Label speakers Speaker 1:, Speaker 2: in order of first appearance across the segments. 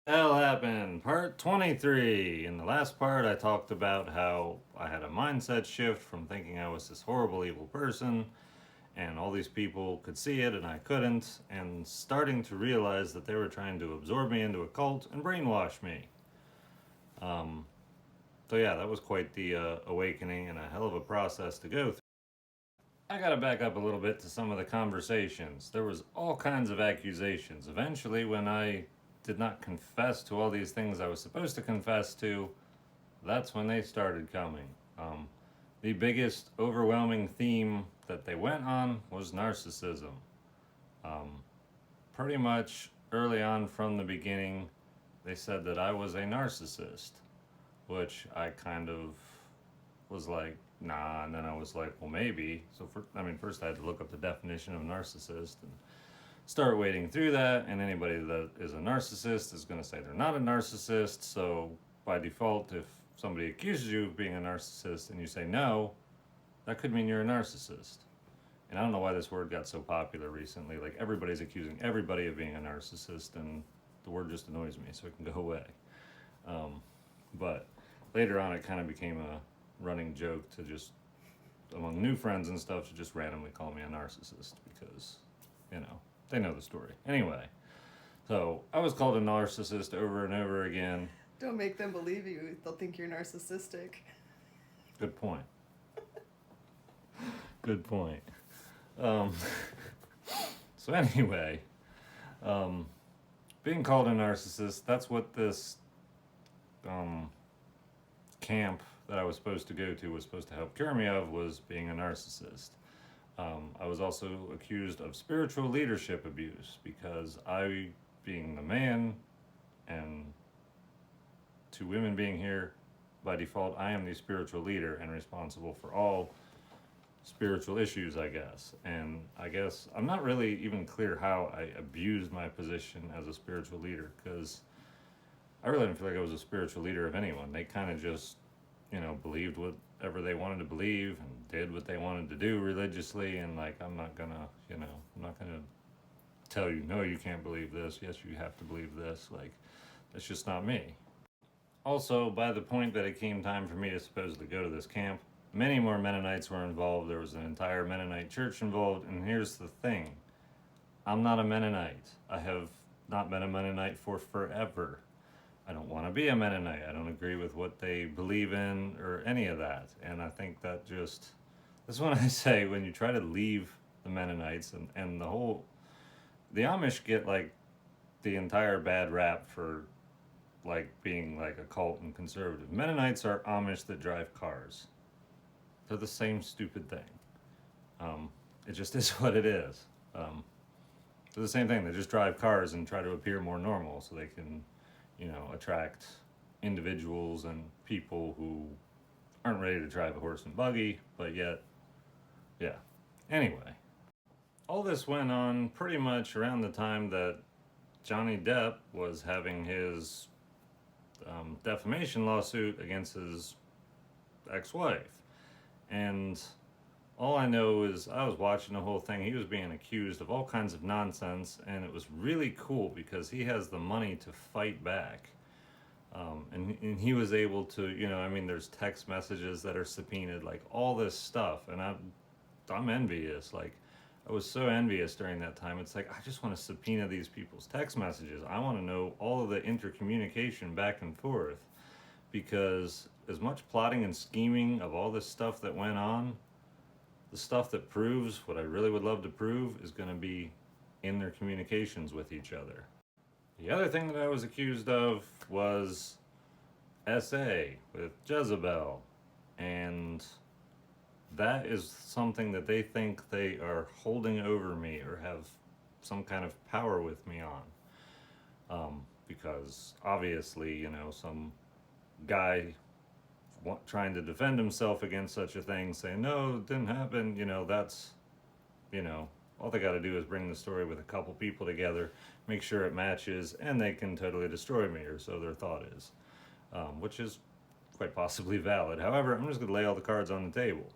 Speaker 1: Hell happened, part 23. In the last part, I talked about how I had a mindset shift from thinking I was this horrible, evil person, and all these people could see it and I couldn't, and starting to realize that they were trying to absorb me into a cult and brainwash me. Um, so, yeah, that was quite the awakening and a hell of a process to go through. I gotta back up a little bit to some of the conversations. There was all kinds of accusations. Eventually, when I did not confess to all these things I was supposed to confess to, that's when they started coming. Um, the biggest overwhelming theme that they went on was narcissism. Um, Pretty much early on from the beginning, they said that I was a narcissist, which I kind of was like, nah, and then I was like, well, maybe. First I had to look up the definition of narcissist and start wading through that, and anybody that is a narcissist is going to say they're not a narcissist. So by default, if somebody accuses you of being a narcissist and you say no, that could mean you're a narcissist. And I don't know why this word got so popular recently. Like everybody's accusing everybody of being a narcissist, and the word just annoys me, so it can go away. Um, but later on, it kind of became a running joke to just among new friends and stuff to just randomly call me a narcissist because, you know, they know the story. Anyway, so I was called a narcissist over and over again.
Speaker 2: Don't make them believe you. They'll think you're narcissistic.
Speaker 1: Good point. Good point. Um, so anyway, um, being called a narcissist, that's what this um, camp that I was supposed to go to was supposed to help cure me of, was being a narcissist. I was also accused of spiritual leadership abuse because I, being the man, and two women being here, by default, I am the spiritual leader and responsible for all spiritual issues, I guess. And I guess I'm not really even clear how I abused my position as a spiritual leader because I really didn't feel like I was a spiritual leader of anyone. They kind of just, believed whatever they wanted to believe and did what they wanted to do religiously. And like, I'm not gonna tell you, no, you can't believe this. Yes, you have to believe this. Like, that's just not me. Also, by the point that it came time for me to supposedly go to this camp, many more Mennonites were involved. There was an entire Mennonite church involved. And here's the thing, I'm not a Mennonite. I have not been a Mennonite for forever. I don't want to be a Mennonite. I don't agree with what they believe in or any of that. And I think that just, that's when I say when you try to leave the Mennonites and the Amish get like the entire bad rap for like being like a cult and conservative. Mennonites are Amish that drive cars. They're the same stupid thing. Um, it just is what it is. Um, they're the same thing. They just drive cars and try to appear more normal so they can, attract individuals and people who aren't ready to drive a horse and buggy, but yet, yeah. Anyway, all this went on pretty much around the time that Johnny Depp was having his defamation lawsuit against his ex wife. And all I know is I was watching the whole thing. He was being accused of all kinds of nonsense, and it was really cool because he has the money to fight back. And he was able to, there's text messages that are subpoenaed, like all this stuff. And I'm envious. Like, I was so envious during that time. It's like, I just want to subpoena these people's text messages. I want to know all of the intercommunication back and forth because as much plotting and scheming of all this stuff that went on, the stuff that proves what I really would love to prove is going to be in their communications with each other. The other thing that I was accused of was SA with Jezebel, and that is something that they think they are holding over me or have some kind of power with me on. Because obviously, some guy trying to defend himself against such a thing, saying, no, it didn't happen, that's, all they got to do is bring the story with a couple people together, make sure it matches, and they can totally destroy me, or so their thought is, which is quite possibly valid. However, I'm just going to lay all the cards on the table.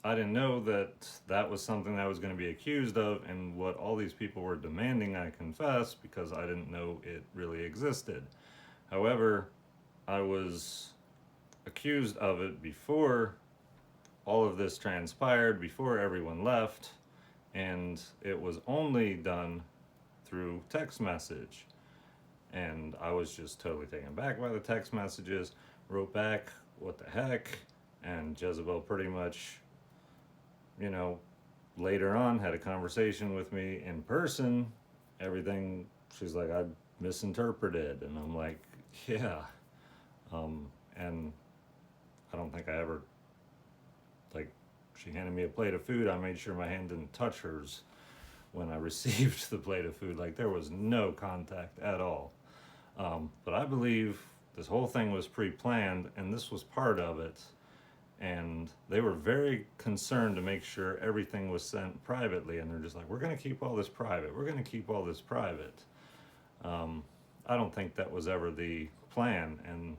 Speaker 1: I didn't know that that was something that I was going to be accused of, and what all these people were demanding I confess, because I didn't know it really existed. However, I was accused of it before all of this transpired, before everyone left, and it was only done through text message. And I was just totally taken back by the text messages, wrote back, what the heck? And Jezebel pretty much, you know, later on had a conversation with me in person. Everything, she's like, I misinterpreted. And I'm like, yeah. And I don't think I ever, like, she handed me a plate of food. I made sure my hand didn't touch hers when I received the plate of food. Like, there was no contact at all. But I believe this whole thing was pre-planned, and this was part of it. And they were very concerned to make sure everything was sent privately. And they're just like, we're going to keep all this private. We're going to keep all this private. I don't think that was ever the plan. And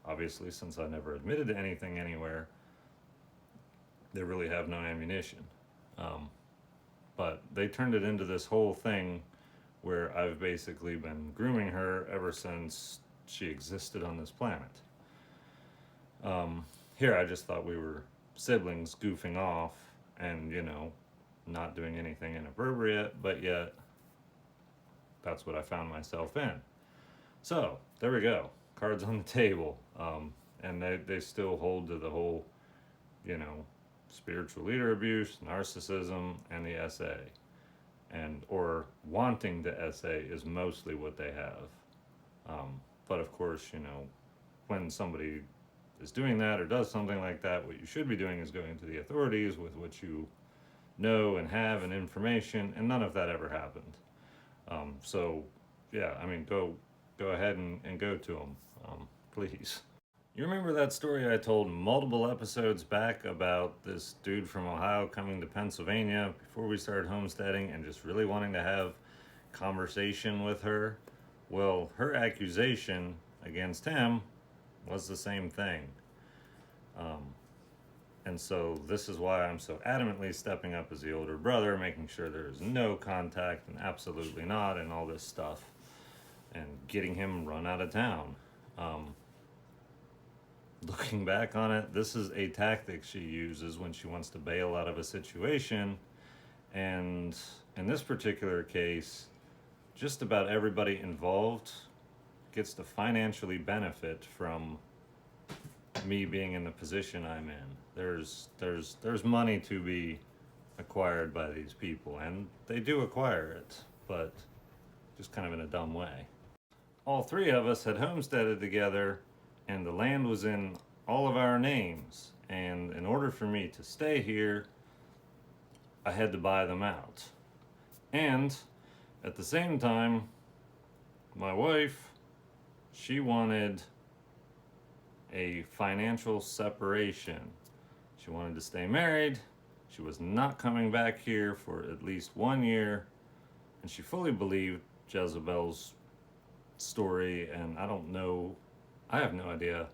Speaker 1: obviously, since I never admitted to anything anywhere, they really have no ammunition. But they turned it into this whole thing where I've basically been grooming her ever since she existed on this planet. Here, I just thought we were siblings goofing off and, you know, not doing anything inappropriate, but yet that's what I found myself in. So, there we go. Cards on the table. And they still hold to the whole, you know, spiritual leader abuse, narcissism, and the SA. And, or wanting the SA is mostly what they have. But of course, you know, when somebody is doing that or does something like that, what you should be doing is going to the authorities with what you know and have and information, and none of that ever happened. So, yeah, I mean, go ahead and go to them, please. You remember that story I told multiple episodes back about this dude from Ohio coming to Pennsylvania before we started homesteading and just really wanting to have conversation with her? Well, her accusation against him was the same thing. And so this is why I'm so adamantly stepping up as the older brother, making sure there is no contact and absolutely not and all this stuff, and getting him run out of town. Looking back on it, this is a tactic she uses when she wants to bail out of a situation. And in this particular case, just about everybody involved gets to financially benefit from me being in the position I'm in. There's money to be acquired by these people, and they do acquire it, but just kind of in a dumb way. All three of us had homesteaded together, and the land was in all of our names. And in order for me to stay here, I had to buy them out. And at the same time, my wife, she wanted a financial separation. She wanted to stay married. She was not coming back here for at least 1 year. And she fully believed Jezebel's story. And I don't know, I have no idea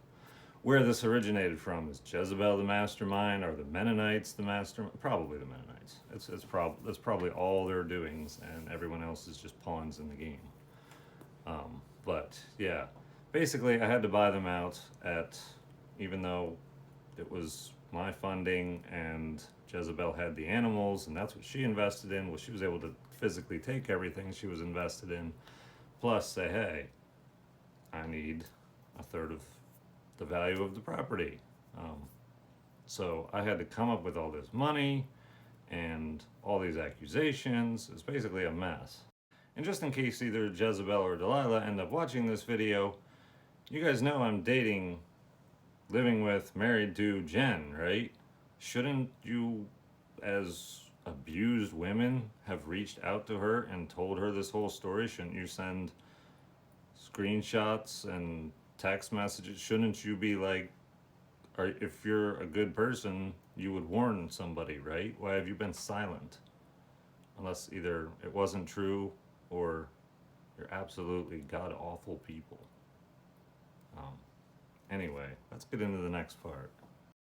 Speaker 1: where this originated from. Is Jezebel the mastermind? Are the Mennonites the mastermind? Probably the Mennonites. That's probably all their doings, and everyone else is just pawns in the game. But yeah, basically I had to buy them out at, even though it was my funding and Jezebel had the animals and that's what she invested in, well, she was able to physically take everything she was invested in, plus say, hey, I need a third of the value of the property. So I had to come up with all this money and all these accusations. It's basically a mess. And just in case either Jezebel or Delilah end up watching this video, you guys know I'm dating, living with, married to Jen, right? Shouldn't you, as abused women, have reached out to her and told her this whole story? Shouldn't you send screenshots and text messages? Shouldn't you be like, or if you're a good person, you would warn somebody, right? Why have you been silent? Unless either it wasn't true or you're absolutely god-awful people. Anyway, let's get into the next part.